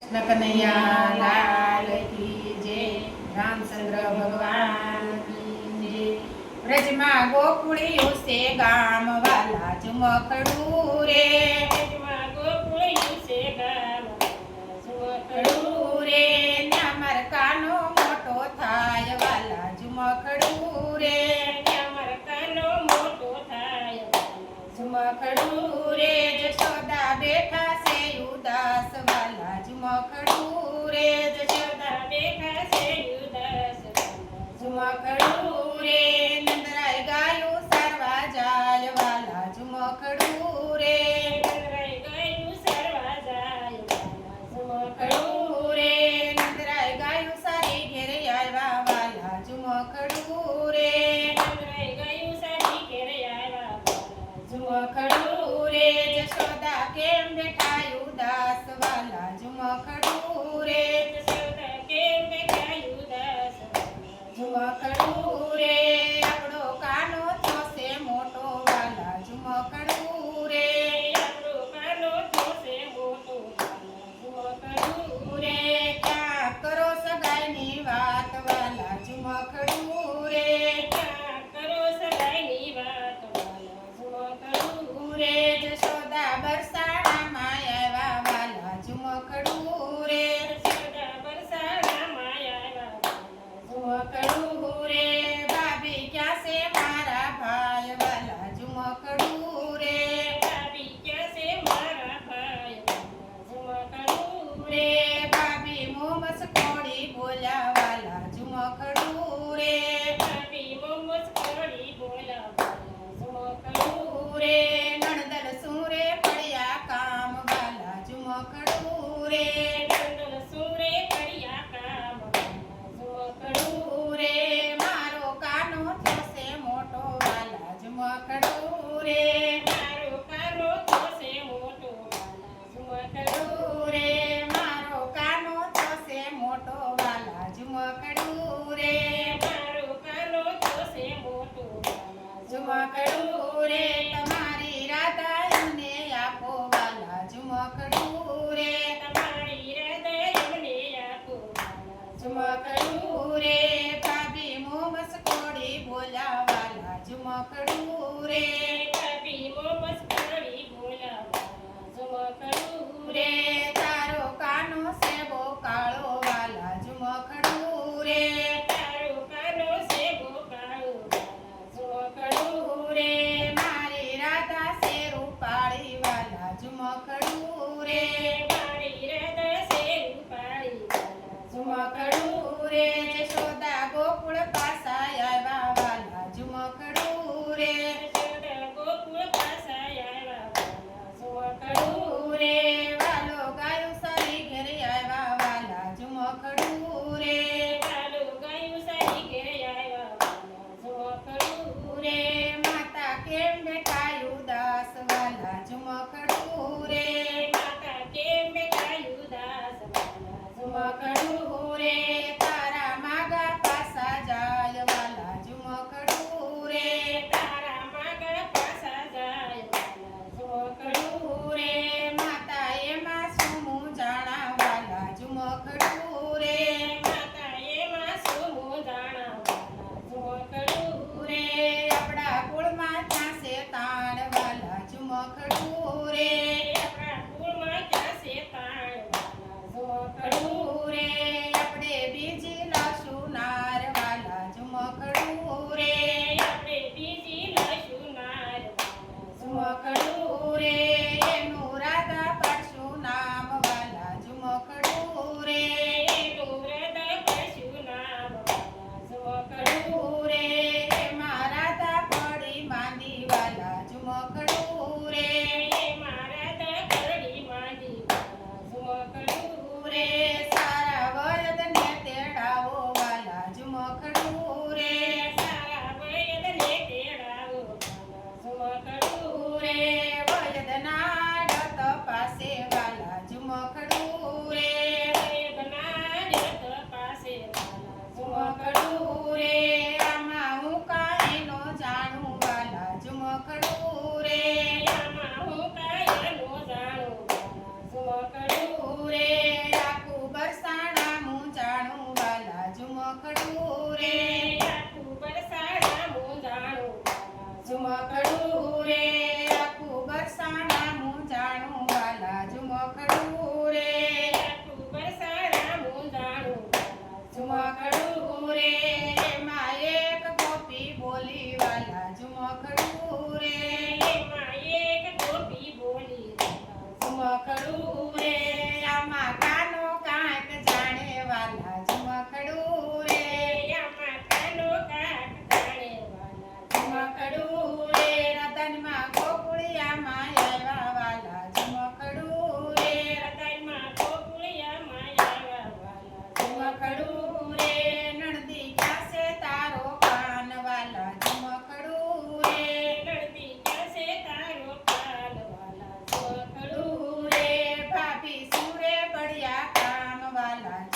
કૃષ્ણ કનૈયા લાલ કી જય, રામચંદ્ર ભગવાન કી જય. વ્રજમાં ગોકુળિયું છે ગામ વાલા ઝુમખડું રે, વ્રજમાં ગોકુળિયું છે ગામ વાલા ઝુમખડું રે ન્યા માર કાનો મોટો થાય વાલા ઝુમખડું રે, ત્યાં મારા કાનો મોટો થાય વાલા ઝુમખડું રે જશોદા બેઠા છે ઉદાસ વાલા ઝુમખડું રે, જશોદા બેઠા છે ઉદાસ વાલા ઝુમખડું રે નંદરાય ગાયું સારવા જાય વાલા ઝુમખડું રે, નંદરાય ગાયું સારવા જાય વાલા ઝુમખડું રે નંદરાય ગાયું સારી ઘેરે આવ્યા વાલા ઝુમખડું રે, નંદરાય ગાયું સારી ઘેરે આવ્યા વાલા ઝુમખડું રે જશોદા કેમ બેઠા ઉદાસ વાલા ઝુમખડું રે, જશોદા કેમ બેઠા ઉદાસ વાલા ઝુમખડું રે આપણો કાનો થશે મોટો વાલા ઝુમખડું રે, આપણો કાનો થશે મોટો વાલા ઝુમખડું રે ક્યાં કરો સગાઈની વાત વાલા ઝુમખડું રે, ક્યાં કરો સગાઈની વાત વાલા ઝુમખડું રે જશોદા બરસાણામાં આવ્યા વાલા ઝુમખડું રે, જશોદા બરસાણામાં આવ્યા વાલા ઝુમખડું રે ભાભી ક્યાં છે મારા ભાઈ વાલા ઝુમખડું રે, ભાભી ક્યાં છે મારા ભાઈ વાલા ઝુમખડું રે ભાભી મોમસ કોળી બોલ્યા વાલા ઝુમખડું રે, ભાભી મોમસ કોળી બોલા વાલા ઝુમખડું રે નણદલ સુરે પડ્યા કામ વાલા ઝુમખડું રે, નંદન સુરે કર્યા કામ વાલા ઝુમખડું રે મારો કાનો થશે મોટો વાલા ઝુમખડું રે, મારો કાનો થશે મોટો વાલા ઝુમખડું રે મારો કાનો થશે મોટો વાલા ઝુમખડું રે, મારો કાનો થશે મોટો વાલા ઝુમખડું રે તમારી રાધા એમને આપો વાલા ઝુમખડું રે, તમારી હૃદય એમને આપો વાલા ઝુમખડું રે ભાભી મોમસ કોળી બોલ્યા વાલા ઝુમખડું રે, ભાભી મોમસ કોળી બોલા વાલા ઝુમખડું રે તારો કાનો સેબો કાળો વાલા ઝુમખડું રે, તારો કાનો સેબો કાળો વાલા ઝુમખડું રે મારી રાધા છે રૂપાળી વાલા ઝુમખડું રે, મારી હૃદય છે રૂપાળી વાલા ઝુમખડું રે જશોદા ગોકુળ પાસા આવ્યા વાલા ઝુમખડું રે, જશોદા ગોકુળ પાસા આવ્યા વાલા ઝુમખડું રે વાલો ગાયું સારી ઘેરે આવ્યા વાલા ઝુમખડું રે, ચાલો ગાયું સારી ઘેરે આવ્યા વાલા ઝુમખડું રે માતા કેમ બેઠા ઉદાસ વાલા ઝુમખડું રે, માતા કેમ બેઠા ઉદાસ વાલા ઝુમખડું રે તારા માગા પાસા જાય વાલા ઝુમખડું રે, તારા માગા પાસા જાય વાલા ઝુમખડું રે માતા એમાં શું જાણા વાલા ઝુમખડું રે, માતા એમાં શું જાણા વાલા ઝુમખડું રે આપણા કુળમાં ક્યાં છે તાણ વાલા ઝુમખડું રે, આપણા કુળમાં ક્યાં છે તાણ વાલા ઝુમખડું રે આપણે બીજી લાશું નાર વાલા ઝુમખડું રે, આપણે બીજી લઈશું નાર વાલા ઝુમખડું રે એનું રાધા પાડશું નામ વાલા ઝુમખડું રે, વાલા